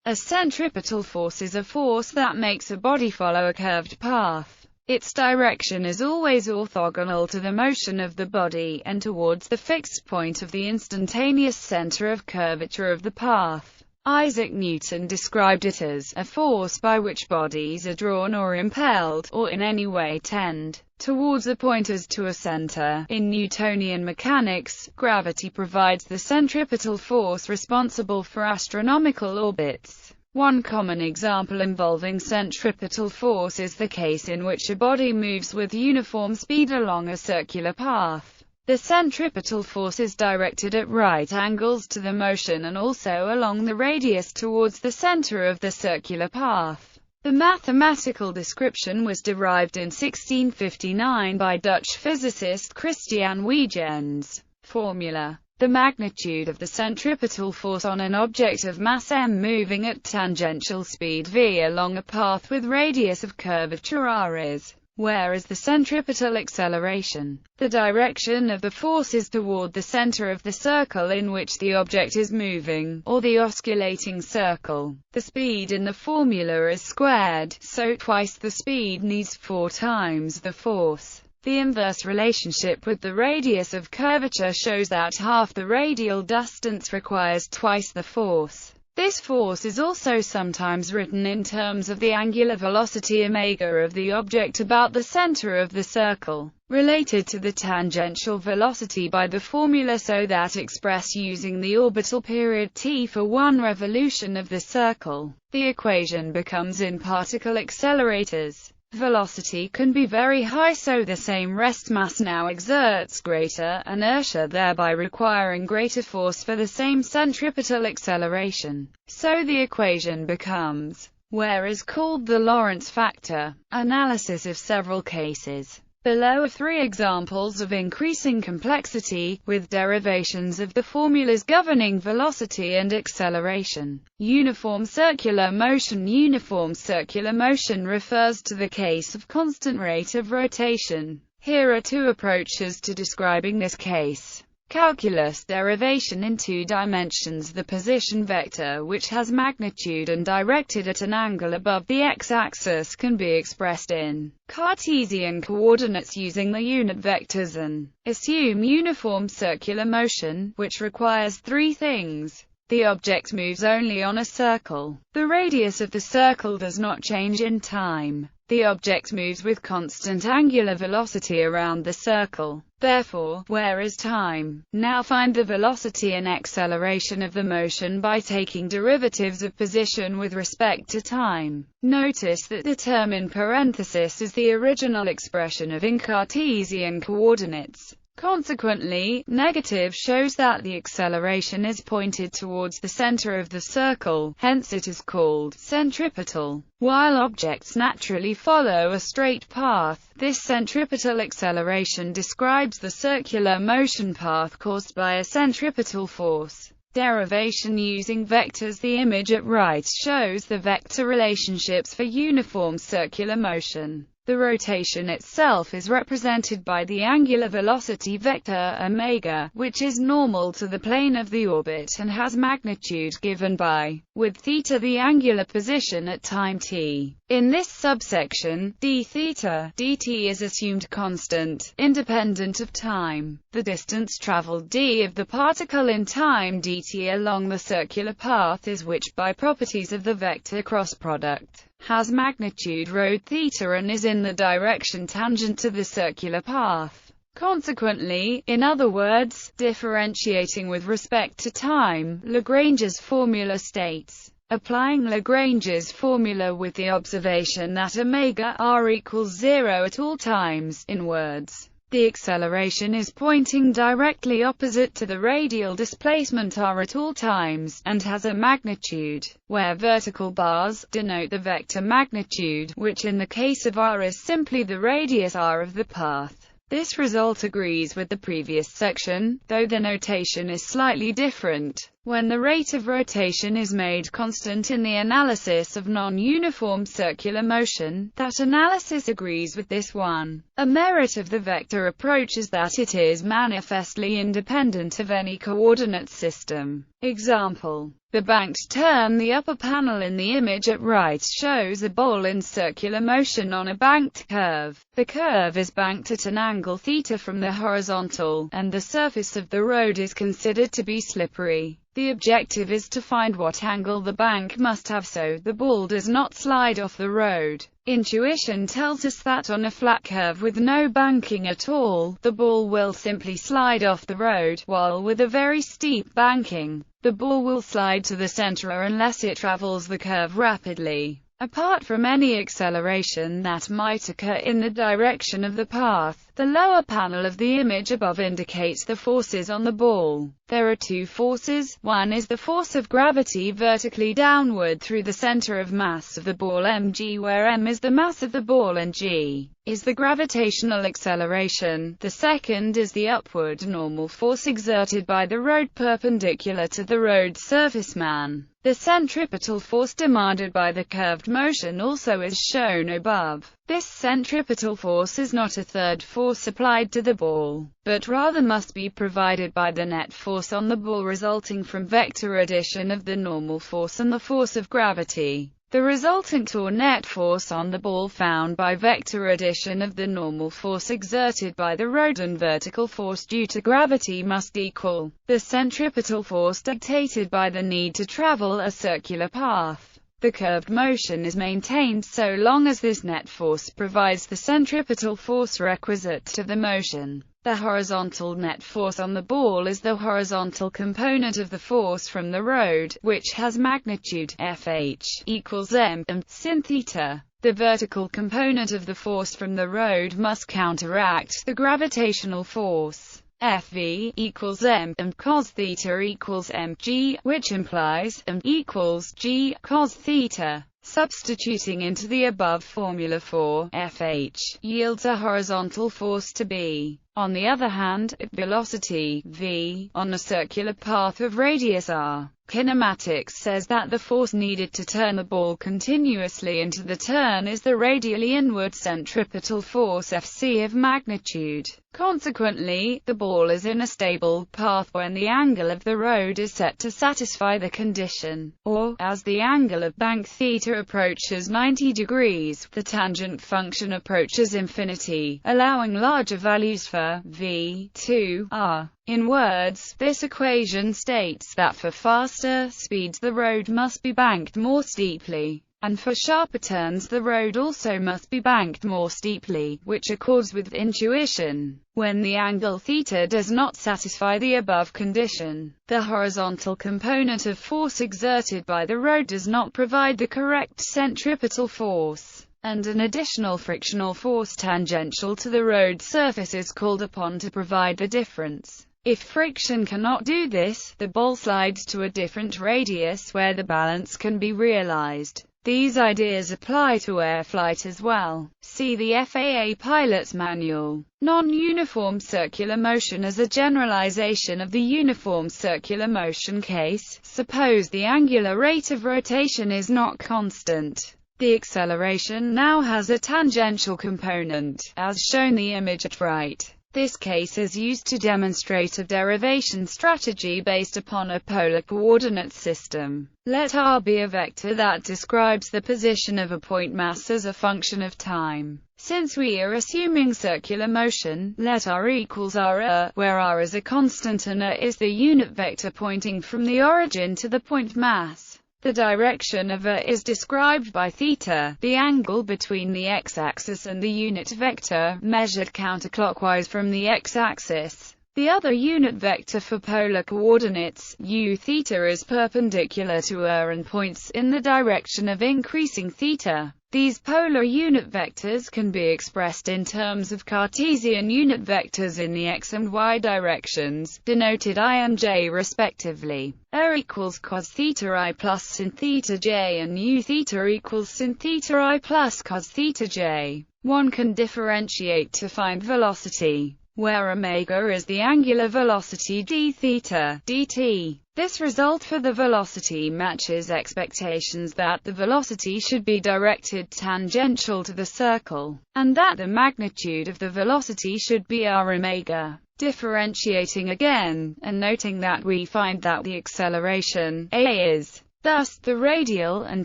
A centripetal force is a force that makes a body follow a curved path. Its direction is always orthogonal to the motion of the body, and towards the fixed point of the instantaneous center of curvature of the path. Isaac Newton described it as a force by which bodies are drawn or impelled, or in any way tend, towards a point as to a center. In Newtonian mechanics, gravity provides the centripetal force responsible for astronomical orbits. One common example involving centripetal force is the case in which a body moves with uniform speed along a circular path. The centripetal force is directed at right angles to the motion and also along the radius towards the center of the circular path. The mathematical description was derived in 1659 by Dutch physicist Christian Huygens. Formula: the magnitude of the centripetal force on an object of mass m moving at tangential speed v along a path with radius of curvature r is, whereas the centripetal acceleration, the direction of the force is toward the center of the circle in which the object is moving, or the osculating circle. The speed in the formula is squared, so twice the speed needs 4 times the force. The inverse relationship with the radius of curvature shows that half the radial distance requires twice the force. This force is also sometimes written in terms of the angular velocity omega of the object about the center of the circle, related to the tangential velocity by the formula so that expressed using the orbital period t for one revolution of the circle. The equation becomes in particle accelerators. Velocity can be very high, so the same rest mass now exerts greater inertia, thereby requiring greater force for the same centripetal acceleration. So the equation becomes, where is called the Lorentz factor. Analysis of several cases. Below are 3 examples of increasing complexity, with derivations of the formulas governing velocity and acceleration. Uniform circular motion. Uniform circular motion refers to the case of constant rate of rotation. Here are 2 approaches to describing this case. Calculus derivation in 2 dimensions. The position vector, which has magnitude and directed at an angle above the x-axis, can be expressed in Cartesian coordinates using the unit vectors and assume uniform circular motion, which requires 3 things. The object moves only on a circle. The radius of the circle does not change in time. The object moves with constant angular velocity around the circle. Therefore, where is time? Now find the velocity and acceleration of the motion by taking derivatives of position with respect to time. Notice that the term in parenthesis is the original expression of in Cartesian coordinates. Consequently, negative shows that the acceleration is pointed towards the center of the circle, hence it is called centripetal. While objects naturally follow a straight path, this centripetal acceleration describes the circular motion path caused by a centripetal force. Derivation using vectors. The image at right shows the vector relationships for uniform circular motion. The rotation itself is represented by the angular velocity vector omega, which is normal to the plane of the orbit and has magnitude given by, with theta, the angular position at time t. In this subsection, d theta dt is assumed constant, independent of time. The distance traveled d of the particle in time dt along the circular path is which, by properties of the vector cross product, has magnitude rho theta and is in the direction tangent to the circular path. Consequently, in other words, differentiating with respect to time, Lagrange's formula states, applying Lagrange's formula with the observation that omega r equals 0 at all times, in words, the acceleration is pointing directly opposite to the radial displacement r at all times, and has a magnitude, where vertical bars denote the vector magnitude, which in the case of r is simply the radius r of the path. This result agrees with the previous section, though the notation is slightly different. When the rate of rotation is made constant in the analysis of non-uniform circular motion, that analysis agrees with this one. A merit of the vector approach is that it is manifestly independent of any coordinate system. Example: the banked turn. The upper panel in the image at right shows a ball in circular motion on a banked curve. The curve is banked at an angle theta from the horizontal, and the surface of the road is considered to be slippery. The objective is to find what angle the bank must have so the ball does not slide off the road. Intuition tells us that on a flat curve with no banking at all, the ball will simply slide off the road, while with a very steep banking, the ball will slide to the center unless it travels the curve rapidly. Apart from any acceleration that might occur in the direction of the path, the lower panel of the image above indicates the forces on the ball. There are two forces. One is the force of gravity vertically downward through the center of mass of the ball mg, where m is the mass of the ball and g is the gravitational acceleration. The second is the upward normal force exerted by the road perpendicular to the road surface man. The centripetal force demanded by the curved motion also is shown above. This centripetal force is not a third force applied to the ball, but rather must be provided by the net force on the ball resulting from vector addition of the normal force and the force of gravity. The resultant or net force on the ball found by vector addition of the normal force exerted by the road and vertical force due to gravity must equal the centripetal force dictated by the need to travel a circular path. The curved motion is maintained so long as this net force provides the centripetal force requisite to the motion. The horizontal net force on the ball is the horizontal component of the force from the road, which has magnitude Fh equals m sin theta. The vertical component of the force from the road must counteract the gravitational force. Fv equals m cos theta equals mg, which implies m equals g cos theta. Substituting into the above formula for Fh yields a horizontal force to be. On the other hand, at velocity v on a circular path of radius r, kinematics says that the force needed to turn the ball continuously into the turn is the radially inward centripetal force Fc of magnitude. Consequently, the ball is in a stable path when the angle of the road is set to satisfy the condition, or, as the angle of bank theta approaches 90 degrees, the tangent function approaches infinity, allowing larger values for v, 2, r. In words, this equation states that for faster speeds the road must be banked more steeply, and for sharper turns the road also must be banked more steeply, which accords with intuition. When the angle theta does not satisfy the above condition, the horizontal component of force exerted by the road does not provide the correct centripetal force, and an additional frictional force tangential to the road surface is called upon to provide the difference. If friction cannot do this, the ball slides to a different radius where the balance can be realized. These ideas apply to air flight as well. See the FAA Pilot's Manual. Non-uniform circular motion as a generalization of the uniform circular motion case. Suppose the angular rate of rotation is not constant. The acceleration now has a tangential component, as shown the image at right. This case is used to demonstrate a derivation strategy based upon a polar coordinate system. Let R be a vector that describes the position of a point mass as a function of time. Since we are assuming circular motion, let R equals R, where R is a constant and is the unit vector pointing from the origin to the point mass. The direction of is described by theta, the angle between the x-axis and the unit vector, measured counterclockwise from the x-axis. The other unit vector for polar coordinates, u theta, is perpendicular to and points in the direction of increasing theta. These polar unit vectors can be expressed in terms of Cartesian unit vectors in the x and y directions, denoted I and j respectively. Equals cos theta I plus sin theta j and u theta equals sin theta I plus cos theta j. One can differentiate to find velocity. where omega is the angular velocity d theta, dt. This result for the velocity matches expectations that the velocity should be directed tangential to the circle, and that the magnitude of the velocity should be r omega. Differentiating again, and noting that we find that the acceleration, a, is thus the radial and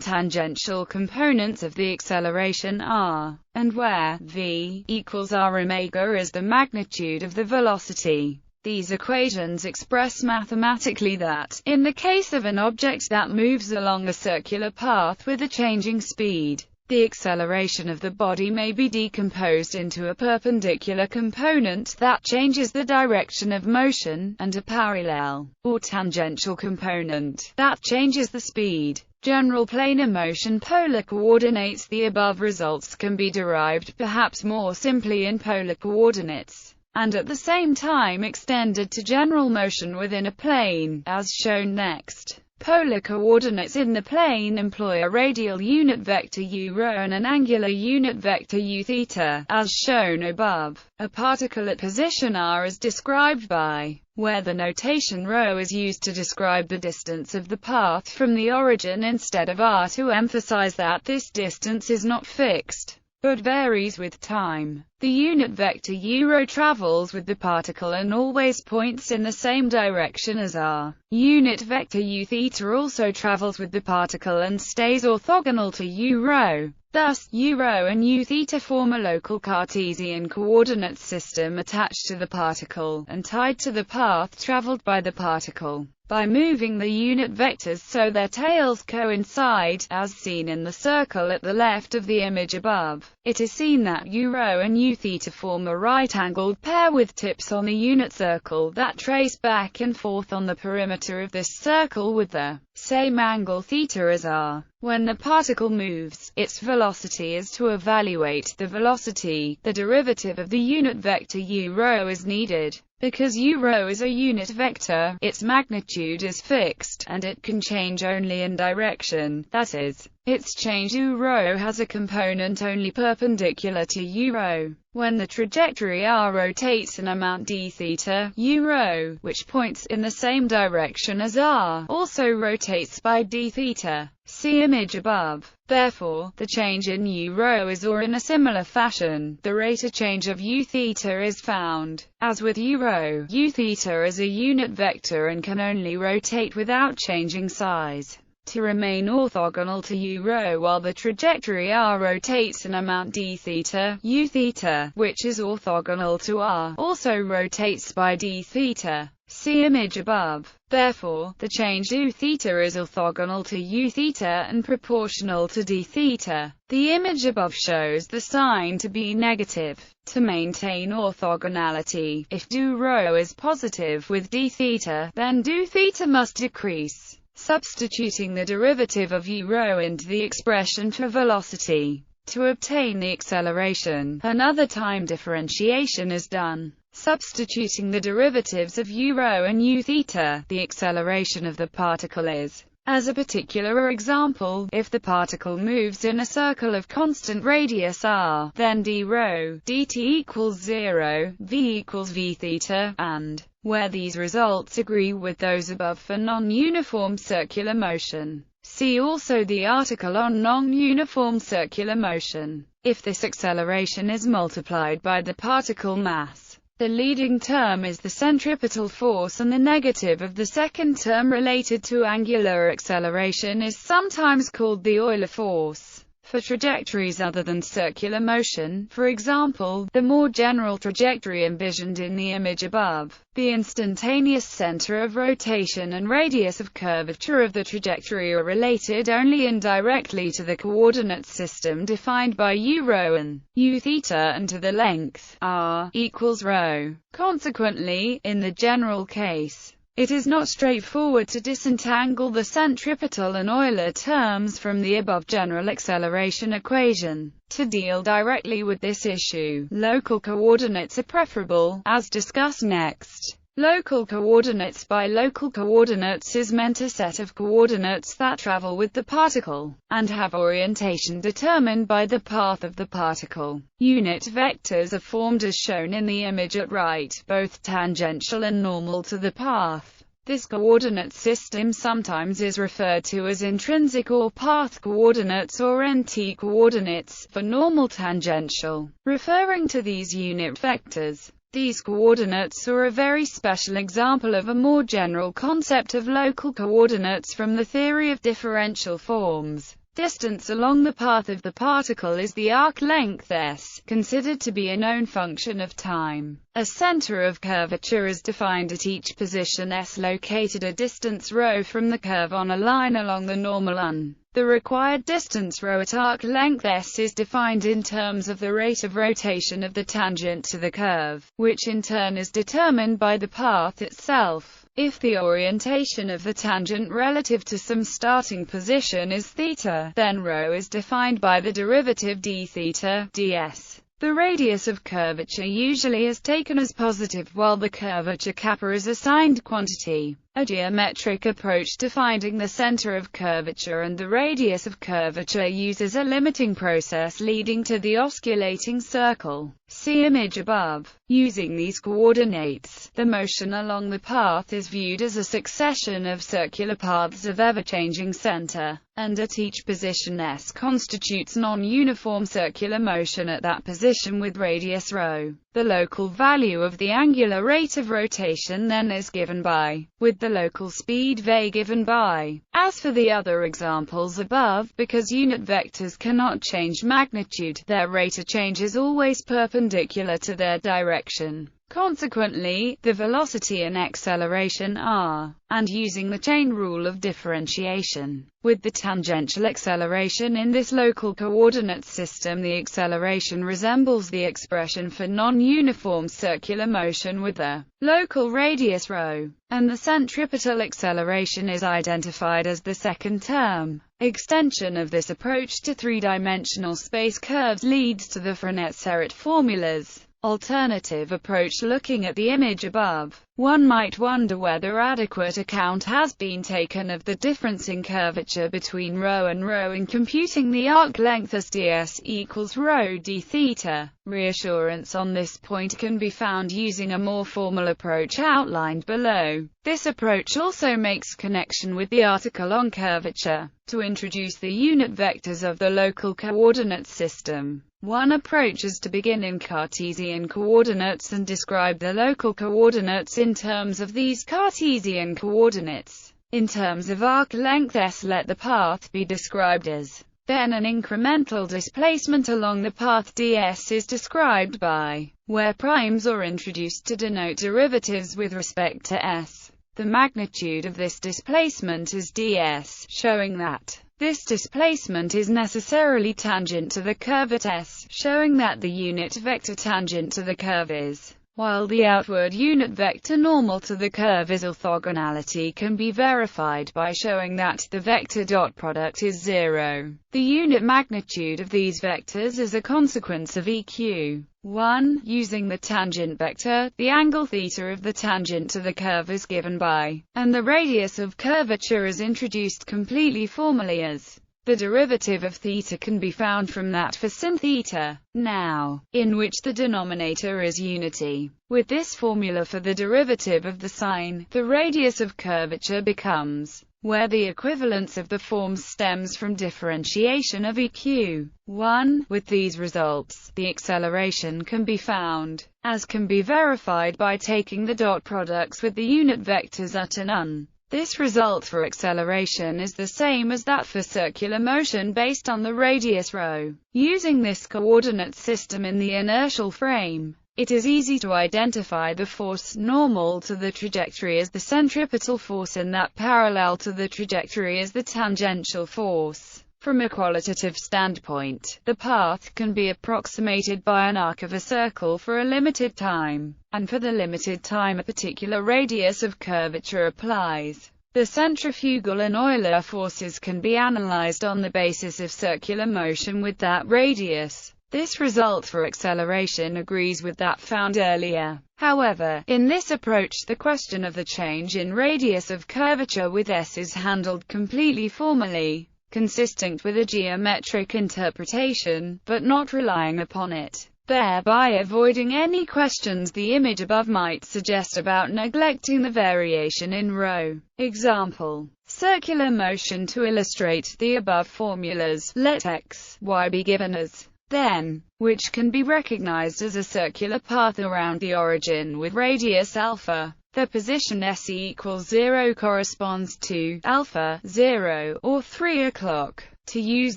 tangential components of the acceleration r, and where v equals r omega is the magnitude of the velocity. These equations express mathematically that, in the case of an object that moves along a circular path with a changing speed, the acceleration of the body may be decomposed into a perpendicular component that changes the direction of motion, and a parallel, or tangential component, that changes the speed. General planar motion polar coordinates. The above results can be derived perhaps more simply in polar coordinates, and at the same time extended to general motion within a plane, as shown next. Polar coordinates in the plane employ a radial unit vector u rho and an angular unit vector u theta, as shown above. A particle at position r is described by, where the notation rho is used to describe the distance of the path from the origin instead of r, to emphasize that this distance is not fixed, but varies with time. The unit vector u rho travels with the particle and always points in the same direction as r. Unit vector u theta also travels with the particle and stays orthogonal to u rho. Thus, u rho and u theta form a local Cartesian coordinate system attached to the particle, and tied to the path traveled by the particle, by moving the unit vectors so their tails coincide, as seen in the circle at the left of the image above. It is seen that u rho and u theta form a right-angled pair with tips on the unit circle that trace back and forth on the perimeter of this circle with the same angle theta as r. When the particle moves, its velocity is to evaluate the velocity. The derivative of the unit vector u rho is needed. Because u rho is a unit vector, its magnitude is fixed, and it can change only in direction, that is, its change u rho has a component only perpendicular to u rho. When the trajectory r rotates an amount d theta, u rho, which points in the same direction as r, also rotates by d theta. See image above. Therefore, the change in u rho is, or in a similar fashion, the rate of change of u theta is found. As with u rho, u theta is a unit vector and can only rotate without changing size, to remain orthogonal to u rho, while the trajectory r rotates an amount d theta, u theta, which is orthogonal to r, also rotates by d theta. See image above. Therefore, the change u theta is orthogonal to u theta and proportional to d theta. The image above shows the sign to be negative. To maintain orthogonality, if do rho is positive with d theta, then do theta must decrease. Substituting the derivative of u rho into the expression for velocity, to obtain the acceleration, another time differentiation is done. Substituting the derivatives of u rho and u theta, the acceleration of the particle is, as a particular example, if the particle moves in a circle of constant radius r, then d rho dt equals 0, v equals v theta, and where these results agree with those above for non-uniform circular motion. See also the article on non-uniform circular motion. If this acceleration is multiplied by the particle mass, the leading term is the centripetal force, and the negative of the second term related to angular acceleration is sometimes called the Euler force. For trajectories other than circular motion, for example, the more general trajectory envisioned in the image above, the instantaneous center of rotation and radius of curvature of the trajectory are related only indirectly to the coordinate system defined by u rho and u theta, and to the length r equals rho. Consequently, in the general case, it is not straightforward to disentangle the centripetal and Euler terms from the above general acceleration equation. To deal directly with this issue, local coordinates are preferable, as discussed next. Local coordinates. By local coordinates is meant a set of coordinates that travel with the particle, and have orientation determined by the path of the particle. Unit vectors are formed as shown in the image at right, both tangential and normal to the path. This coordinate system sometimes is referred to as intrinsic or path coordinates or NT coordinates, for normal tangential, referring to these unit vectors. These coordinates are a very special example of a more general concept of local coordinates from the theory of differential forms. Distance along the path of the particle is the arc length s, considered to be a known function of time. A center of curvature is defined at each position s located a distance ρ from the curve on a line along the normal Un. The required distance ρ at arc length s is defined in terms of the rate of rotation of the tangent to the curve, which in turn is determined by the path itself. If the orientation of the tangent relative to some starting position is theta, then ρ is defined by the derivative d theta, ds. The radius of curvature usually is taken as positive while the curvature kappa is assigned quantity. A geometric approach to finding the center of curvature and the radius of curvature uses a limiting process leading to the osculating circle. See image above. Using these coordinates, the motion along the path is viewed as a succession of circular paths of ever-changing center, and at each position s constitutes non-uniform circular motion at that position with radius ρ. The local value of the angular rate of rotation then is given by, with the local speed v given by. As for the other examples above, because unit vectors cannot change magnitude, their rate of change is always perpendicular to their direction. Consequently, the velocity and acceleration are, and using the chain rule of differentiation, with the tangential acceleration in this local coordinate system, the acceleration resembles the expression for non-uniform circular motion with the local radius ρ, and the centripetal acceleration is identified as the second term. Extension of this approach to three-dimensional space curves leads to the Frenet-Serret formulas. Alternative approach. Looking at the image above, one might wonder whether adequate account has been taken of the difference in curvature between ρ and ρ in computing the arc length as ds equals ρ d theta. Reassurance on this point can be found using a more formal approach outlined below. This approach also makes connection with the article on curvature, to introduce the unit vectors of the local coordinate system. One approach is to begin in Cartesian coordinates and describe the local coordinates in terms of these Cartesian coordinates. In terms of arc length s, let the path be described as. Then an incremental displacement along the path ds is described by, where primes are introduced to denote derivatives with respect to s. The magnitude of this displacement is ds, showing that this displacement is necessarily tangent to the curve at s, showing that the unit vector tangent to the curve is, while the outward unit vector normal to the curve is. Orthogonality can be verified by showing that the vector dot product is 0. The unit magnitude of these vectors is a consequence of eq. 1. Using the tangent vector, the angle theta of the tangent to the curve is given by, and the radius of curvature is introduced completely formally as. The derivative of theta can be found from that for sin theta, now, in which the denominator is unity. With this formula for the derivative of the sine, the radius of curvature becomes, where the equivalence of the forms stems from differentiation of eq. 1. With these results, the acceleration can be found, as can be verified by taking the dot products with the unit vectors at and Un. This result for acceleration is the same as that for circular motion based on the radius ρ. Using this coordinate system in the inertial frame, it is easy to identify the force normal to the trajectory as the centripetal force and that parallel to the trajectory as the tangential force. From a qualitative standpoint, the path can be approximated by an arc of a circle for a limited time, and for the limited time a particular radius of curvature applies. The centrifugal and Euler forces can be analyzed on the basis of circular motion with that radius. This result for acceleration agrees with that found earlier. However, in this approach the question of the change in radius of curvature with S is handled completely formally, consistent with a geometric interpretation, but not relying upon it, thereby avoiding any questions the image above might suggest about neglecting the variation in ρ. Example: circular motion. To illustrate the above formulas, let x, y be given as then, which can be recognized as a circular path around the origin with radius alpha. The position s equals 0 corresponds to alpha 0 or 3 o'clock. To use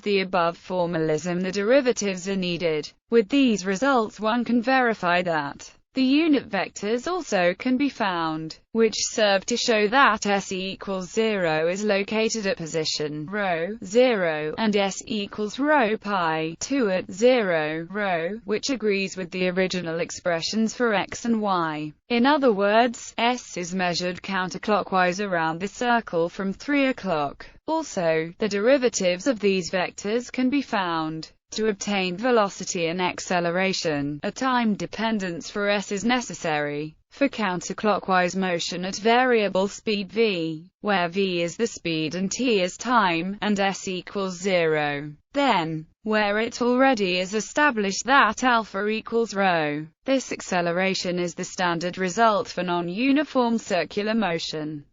the above formalism, the derivatives are needed. With these results one can verify that the unit vectors also can be found, which serve to show that s equals 0 is located at position ρ 0 and s equals ρ pi 2 at 0 ρ, which agrees with the original expressions for x and y. In other words, s is measured counterclockwise around the circle from 3 o'clock. Also, the derivatives of these vectors can be found. To obtain velocity and acceleration, a time dependence for s is necessary. For counterclockwise motion at variable speed v, where v is the speed and t is time, and s equals 0, then, where it already is established that alpha equals ρ, this acceleration is the standard result for non-uniform circular motion.